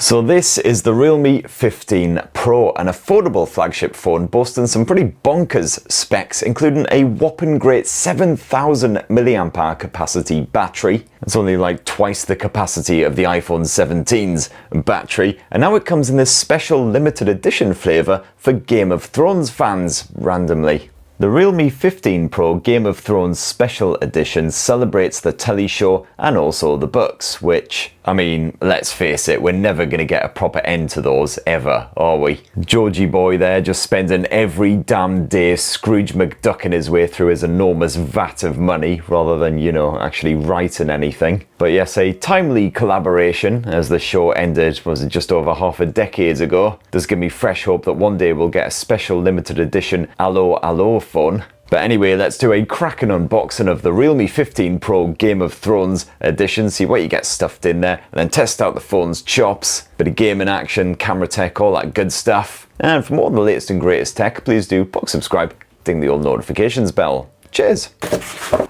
So this is the Realme 15 Pro, an affordable flagship phone boasting some pretty bonkers specs, including a whopping great 7,000 mAh capacity battery. It's only like twice the capacity of the iPhone 17's battery, and now it comes in this special limited edition flavour for Game of Thrones fans, randomly. The Realme 15 Pro Game of Thrones Special Edition celebrates the telly show and also the books, which, I mean, let's face it, we're never going to get a proper end to those, ever, are we? Georgie boy there just spending every damn day Scrooge McDucking his way through his enormous vat of money, rather than, you know, actually writing anything. But yes, a timely collaboration, as the show ended, was it just over half a decade ago, does give me fresh hope that one day we'll get a special limited edition Allo phone. But anyway, let's do a cracking unboxing of the Realme 15 Pro Game of Thrones edition, see what you get stuffed in there, and then test out the phone's chops. Bit of gaming action, camera tech, all that good stuff. And for more on the latest and greatest tech, please do box subscribe, ding the old notifications bell. Cheers!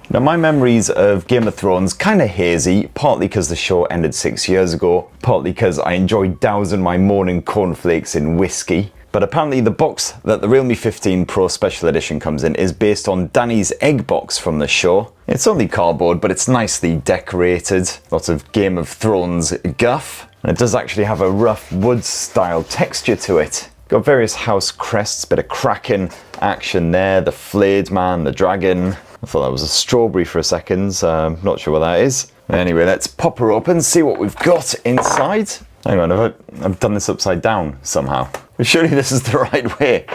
Now, my memories of Game of Thrones kind of hazy, partly because the show ended 6 years ago, partly because I enjoyed dousing my morning cornflakes in whiskey. But apparently the box that the Realme 15 Pro Special Edition comes in is based on Dany's egg box from the show. It's only cardboard, but it's nicely decorated. Lots of Game of Thrones guff. And it does actually have a rough wood style texture to it. Got various house crests, bit of cracking action there. The flayed man, the dragon. I thought that was a strawberry for a second, not sure what that is. Anyway, let's pop her open, see what we've got inside. Hang on, I've done this upside down somehow. Surely this is the right way.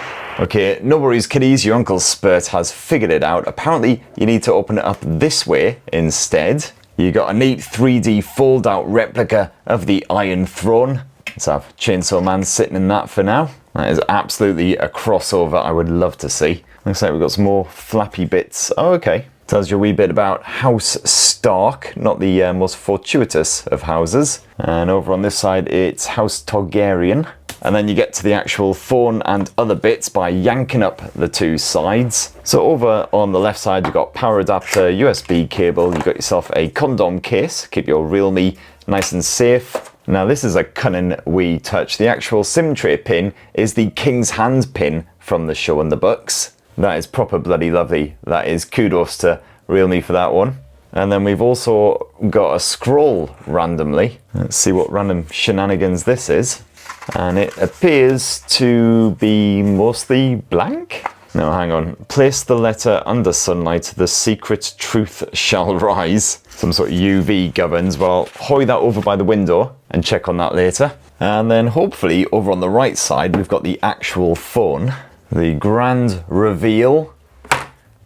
Okay, no worries kiddies, your Uncle Spurt has figured it out. Apparently you need to open it up this way instead. You got a neat 3D fold out replica of the Iron Throne. Let's have Chainsaw Man sitting in that for now. That is absolutely a crossover I would love to see. Looks like we've got some more flappy bits. Oh, okay. Tells you a wee bit about House Stark, not the most fortuitous of houses. And over on this side, it's House Targaryen. And then you get to the actual phone and other bits by yanking up the two sides. So over on the left side, you've got power adapter, USB cable. You've got yourself a condom case. Keep your Realme nice and safe. Now this is a cunning wee touch. The actual SIM tray pin is the King's Hand pin from the show and the books. That is proper bloody lovely. That is kudos to Realme for that one. And then we've also got a scroll randomly. Let's see what random shenanigans this is. And it appears to be mostly blank. No, hang on. Place the letter under sunlight, the secret truth shall rise. Some sort of UV governs. Well, I'll hoy that over by the window and check on that later. And then hopefully over on the right side, we've got the actual phone. The grand reveal.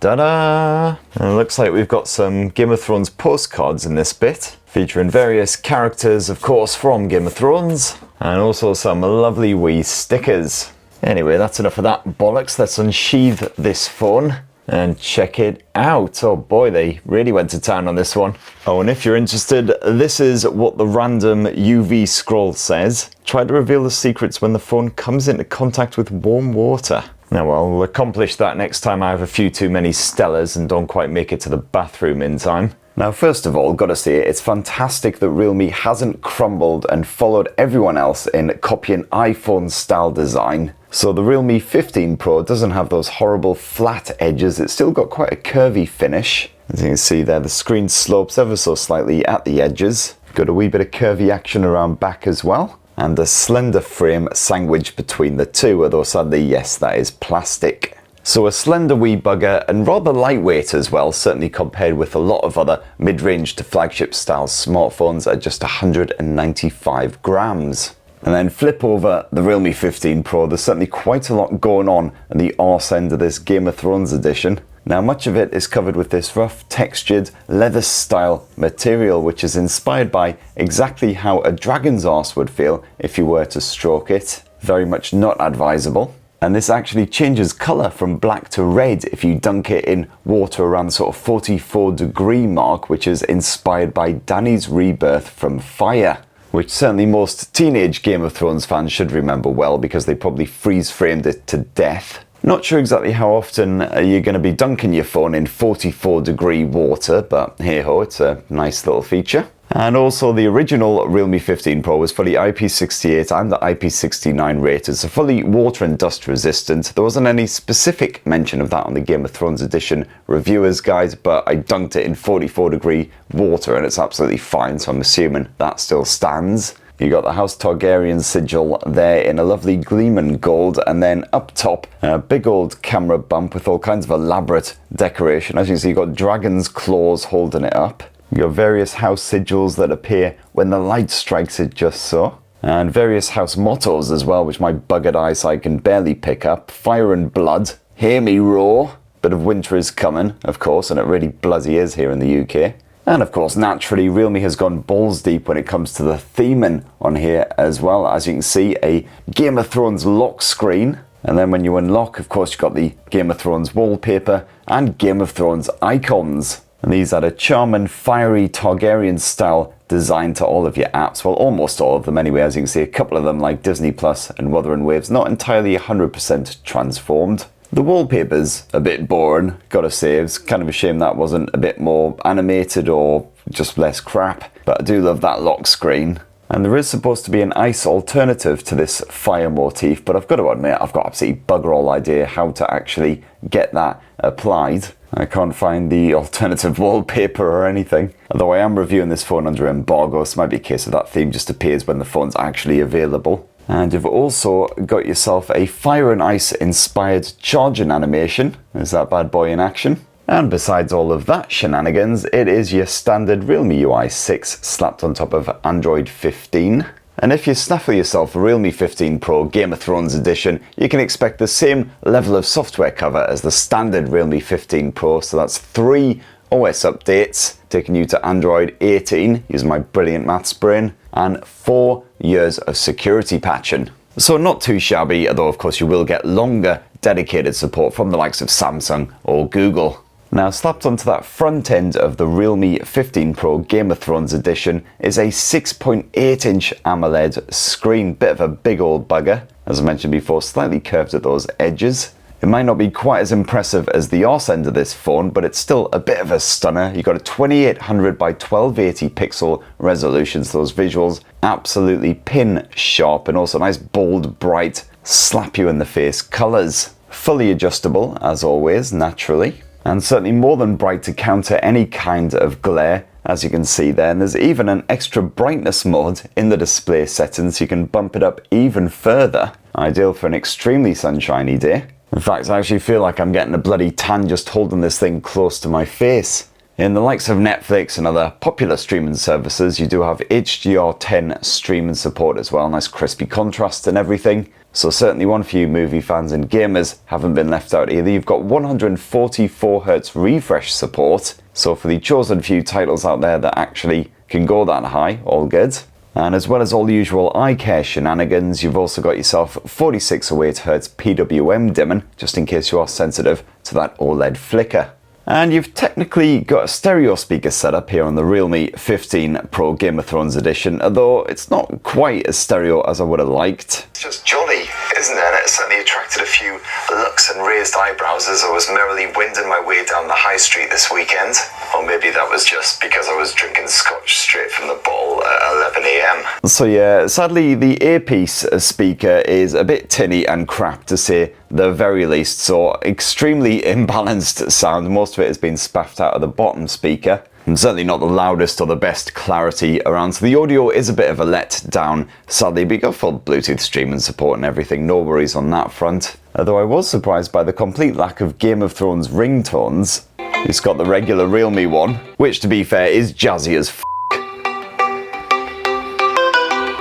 Ta-da! And it looks like we've got some Game of Thrones postcards in this bit, featuring various characters, of course, from Game of Thrones, and also some lovely wee stickers. Anyway, that's enough of that bollocks. Let's unsheath this phone and check it out. Oh boy, they really went to town on this one. Oh, and if you're interested, this is what the random UV scroll says. Try to reveal the secrets when the phone comes into contact with warm water. Now, I'll accomplish that next time I have a few too many Stellas and don't quite make it to the bathroom in time. Now, first of all, gotta say, it's fantastic that Realme hasn't crumbled and followed everyone else in copying iPhone style design. So the Realme 15 Pro doesn't have those horrible flat edges, it's still got quite a curvy finish. As you can see there, the screen slopes ever so slightly at the edges. Got a wee bit of curvy action around back as well. And a slender frame sandwiched between the two, although sadly, yes, that is plastic. So a slender wee bugger and rather lightweight as well, certainly compared with a lot of other mid-range to flagship style smartphones at just 195 grams. And then flip over the Realme 15 Pro, there's certainly quite a lot going on at the arse end of this Game of Thrones edition. Now, much of it is covered with this rough textured leather style material, which is inspired by exactly how a dragon's arse would feel if you were to stroke it. Very much not advisable. And this actually changes colour from black to red if you dunk it in water around the sort of 44-degree mark, which is inspired by Dany's rebirth from fire, which certainly most teenage Game of Thrones fans should remember well because they probably freeze-framed it to death. Not sure exactly how often you're going to be dunking your phone in 44-degree water, but hey ho, it's a nice little feature. And also the original Realme 15 Pro was fully IP68 and IP69 rated, so fully water and dust resistant. There wasn't any specific mention of that on the Game of Thrones edition reviewer's guide, but I dunked it in 44-degree water and it's absolutely fine, so I'm assuming that still stands. You got the House Targaryen sigil there in a lovely gleaming gold, and then up top, a big old camera bump with all kinds of elaborate decoration. As you can see, you've got dragon's claws holding it up. You got various house sigils that appear when the light strikes it just so. And various house mottos as well, which my buggered eyesight can barely pick up. Fire and blood, hear me roar. Bit of winter is coming, of course, and it really bloody is here in the UK. And of course, naturally, Realme has gone balls deep when it comes to the theming on here as well. As you can see, a Game of Thrones lock screen. And then when you unlock, of course, you've got the Game of Thrones wallpaper and Game of Thrones icons. And these add a charming, fiery Targaryen style design to all of your apps. Well, almost all of them anyway. As you can see, a couple of them like Disney Plus and Wuthering Waves, not entirely 100% transformed. The wallpaper's a bit boring, gotta say. It's kind of a shame that wasn't a bit more animated or just less crap. But I do love that lock screen. And there is supposed to be an ice alternative to this fire motif, but I've got to admit, I've got absolutely bugger all idea how to actually get that applied. I can't find the alternative wallpaper or anything. Although I am reviewing this phone under embargo, so it might be a case of that theme just appears when the phone's actually available. And you've also got yourself a fire and ice inspired charging animation. Is that bad boy in action? And besides all of that shenanigans, it is your standard Realme UI 6 slapped on top of Android 15. And if you snaffle yourself a Realme 15 Pro Game of Thrones edition, you can expect the same level of software cover as the standard Realme 15 Pro, so that's 3 OS updates, taking you to Android 18, using my brilliant maths brain, and 4 years of security patching. So not too shabby, although of course you will get longer dedicated support from the likes of Samsung or Google. Now, slapped onto that front end of the Realme 15 Pro Game of Thrones edition is a 6.8-inch AMOLED screen, bit of a big old bugger. As I mentioned before, slightly curved at those edges. It might not be quite as impressive as the arse end of this phone, but it's still a bit of a stunner. You've got a 2800 by 1280 pixel resolution, so those visuals absolutely pin sharp, and also nice bold, bright, slap you in the face colors. Fully adjustable, as always, naturally. And certainly more than bright to counter any kind of glare, as you can see there. And there's even an extra brightness mode in the display settings, so you can bump it up even further. Ideal for an extremely sunshiny day. In fact, I actually feel like I'm getting a bloody tan just holding this thing close to my face. In the likes of Netflix and other popular streaming services, you do have HDR10 streaming support as well. Nice crispy contrast and everything. So certainly one for you movie fans and gamers haven't been left out either. You've got 144Hz refresh support. So for the chosen few titles out there that actually can go that high, all good. And as well as all the usual eye care shenanigans, you've also got yourself 4608Hz PWM dimming, just in case you are sensitive to that OLED flicker. And you've technically got a stereo speaker setup here on the Realme 15 Pro Game of Thrones edition, although it's not quite as stereo as I would have liked. It's just jolly, isn't it? And it certainly attracted a few looks and raised eyebrows as I was merrily winding my way down the high street this weekend. Or maybe that was just because I was drinking scotch straight from the bottle at 11 AM. So yeah, sadly the earpiece speaker is a bit tinny and crap to say the very least, so extremely imbalanced sound. Most of it has been spaffed out of the bottom speaker, and certainly not the loudest or the best clarity around, so the audio is a bit of a letdown, sadly, but you got full Bluetooth streaming support and everything, no worries on that front. Although I was surprised by the complete lack of Game of Thrones ringtones. It's got the regular Realme one, which to be fair is jazzy as f***.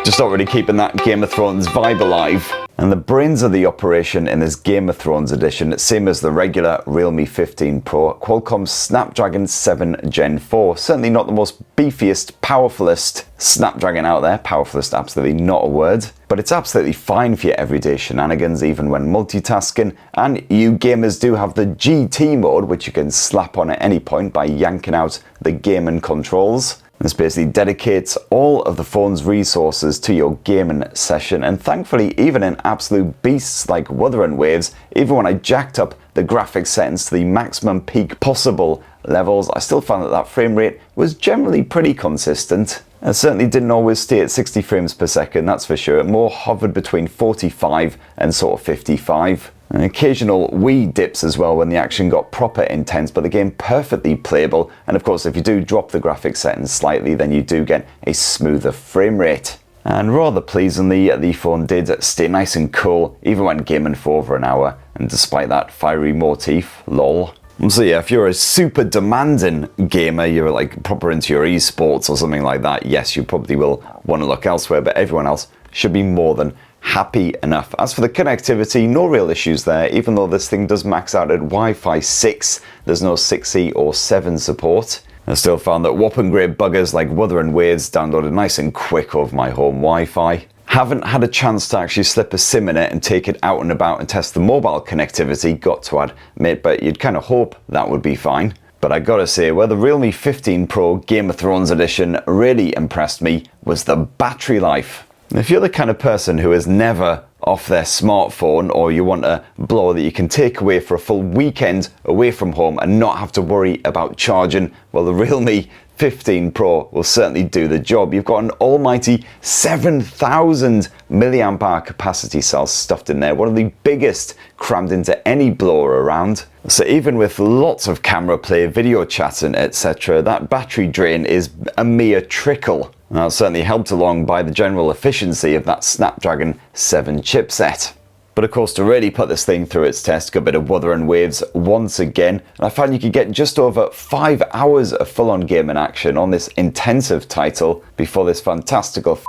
Just not really keeping that Game of Thrones vibe alive. And the brains of the operation in this Game of Thrones edition, same as the regular Realme 15 Pro, Qualcomm's Snapdragon 7 Gen 4. Certainly not the most beefiest, powerfulest Snapdragon out there. Powerfulest, absolutely not a word. But it's absolutely fine for your everyday shenanigans, even when multitasking. And you gamers do have the GT mode, which you can slap on at any point by yanking out the gaming controls. This basically dedicates all of the phone's resources to your gaming session, and thankfully even in absolute beasts like Wuthering Waves, even when I jacked up the graphics settings to the maximum peak possible levels, I still found that that frame rate was generally pretty consistent. It certainly didn't always stay at 60 frames per second, that's for sure. It more hovered between 45 and sort of 55. And occasional wee dips as well when the action got proper intense, but the game perfectly playable. And of course, if you do drop the graphics settings slightly, then you do get a smoother frame rate. And rather pleasingly, the phone did stay nice and cool, even when gaming for over an hour. And despite that fiery motif, lol. So yeah, if you're a super demanding gamer, you're like proper into your esports or something like that, yes, you probably will want to look elsewhere, but everyone else should be more than happy enough. As for the connectivity, no real issues there, even though this thing does max out at Wi-Fi 6, there's no 6E or 7 support. I still found that whopping great buggers like Wuthering downloaded nice and quick over my home Wi-Fi. Haven't had a chance to actually slip a SIM in it and take it out and about and test the mobile connectivity, got to admit, but you'd kind of hope that would be fine. But I gotta say, where the Realme 15 Pro Game of Thrones edition really impressed me was the battery life. If you're the kind of person who is never off their smartphone, or you want a blower that you can take away for a full weekend away from home and not have to worry about charging, well, the Realme 15 Pro will certainly do the job. You've got an almighty 7,000 milliamp hour capacity cell stuffed in there, one of the biggest crammed into any blower around. So even with lots of camera play, video chatting, etc., that battery drain is a mere trickle. And that's certainly helped along by the general efficiency of that Snapdragon 7 chipset. But of course, to really put this thing through its test, got a bit of Wuthering Waves once again, and I found you could get just over 5 hours of full-on gaming action on this intensive title before this fantastical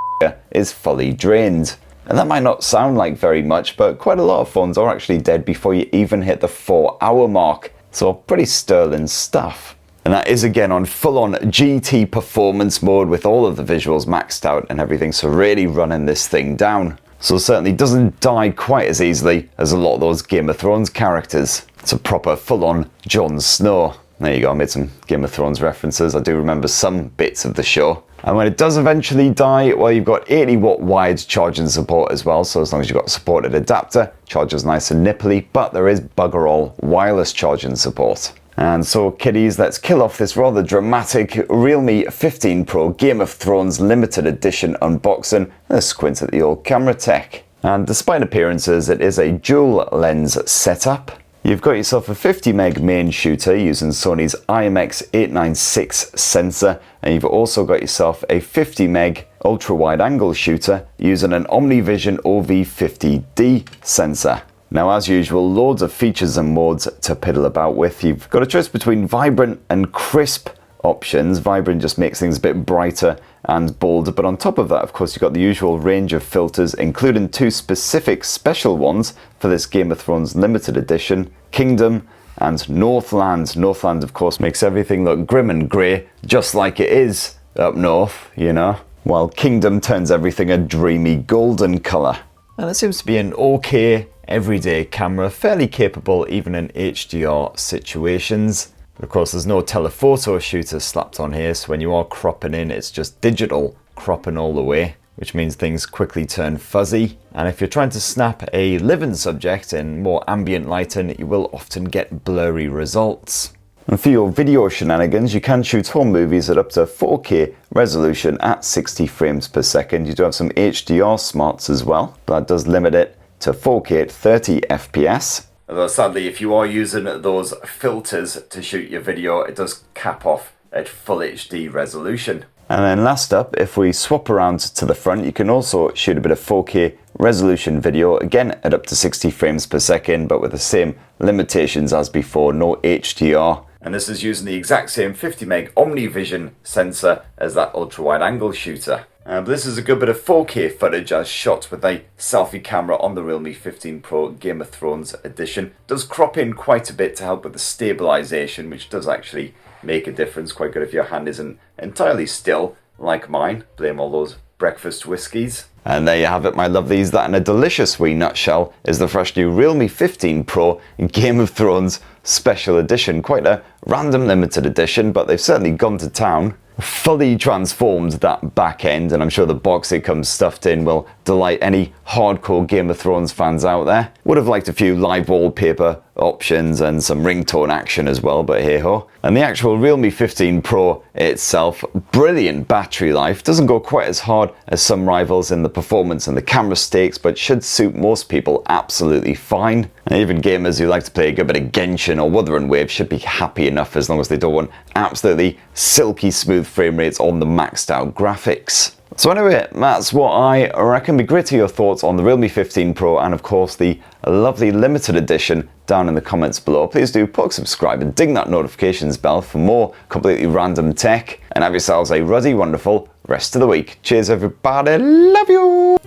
is fully drained. And that might not sound like very much, but quite a lot of phones are actually dead before you even hit the 4-hour mark. So pretty sterling stuff. And that is again on full-on GT performance mode with all of the visuals maxed out and everything, so really running this thing down. So certainly doesn't die quite as easily as a lot of those Game of Thrones characters. It's a proper full-on Jon Snow. There you go, I made some Game of Thrones references. I do remember some bits of the show. And when it does eventually die, well, you've got 80-watt wired charging support as well, so as long as you've got a supported adapter, charges nice and nipply, but there is bugger all wireless charging support. And so kiddies, let's kill off this rather dramatic Realme 15 Pro Game of Thrones limited edition unboxing. Let's squint at the old camera tech. And despite appearances, it is a dual lens setup. You've got yourself a 50 meg main shooter using Sony's IMX896 sensor, and you've also got yourself a 50 meg ultra wide angle shooter using an OmniVision OV50D sensor. Now, as usual, loads of features and modes to piddle about with. You've got a choice between vibrant and crisp options. Vibrant just makes things a bit brighter and bolder, but on top of that, of course, you've got the usual range of filters, including 2 specific special ones for this Game of Thrones limited edition, Kingdom and Northland. Northland, of course, makes everything look grim and grey, just like it is up north, you know, while Kingdom turns everything a dreamy golden colour. And it seems to be an okay everyday camera, fairly capable even in HDR situations. But of course, there's no telephoto shooter slapped on here, so when you are cropping in, it's just digital cropping all the way, which means things quickly turn fuzzy. And if you're trying to snap a living subject in more ambient lighting, you will often get blurry results. And for your video shenanigans, you can shoot home movies at up to 4K resolution at 60 frames per second. You do have some HDR smarts as well, but that does limit it to 4K at 30 FPS. Although sadly, if you are using those filters to shoot your video, it does cap off at full HD resolution. And then last up, if we swap around to the front, you can also shoot a bit of 4K resolution video, again at up to 60 frames per second, but with the same limitations as before, no HDR. And this is using the exact same 50 meg OmniVision sensor as that ultra wide angle shooter. But this is a good bit of 4K footage as shot with a selfie camera on the Realme 15 Pro Game of Thrones edition. It does crop in quite a bit to help with the stabilization, which does actually make a difference. Quite good if your hand isn't entirely still like mine. Blame all those breakfast whiskies. And there you have it, my lovelies. That in a delicious wee nutshell is the fresh new Realme 15 Pro Game of Thrones Special Edition. Quite a random limited edition, but they've certainly gone to town. Fully transformed that back end, and I'm sure the box it comes stuffed in will delight any hardcore Game of Thrones fans out there. Would have liked a few live wallpaper options and some ringtone action as well, but hey ho. And the actual Realme 15 Pro itself, brilliant battery life, doesn't go quite as hard as some rivals in the performance and the camera stakes, but should suit most people absolutely fine. And even gamers who like to play a good bit of Genshin or Wuthering Wave should be happy enough, as long as they don't want absolutely silky smooth frame rates on the maxed out graphics. So anyway, that's what I reckon. Be great to hear your thoughts on the Realme 15 Pro and of course the lovely limited edition down in the comments below. Please do subscribe and ding that notifications bell for more completely random tech, and have yourselves a ruddy, wonderful rest of the week. Cheers everybody, love you!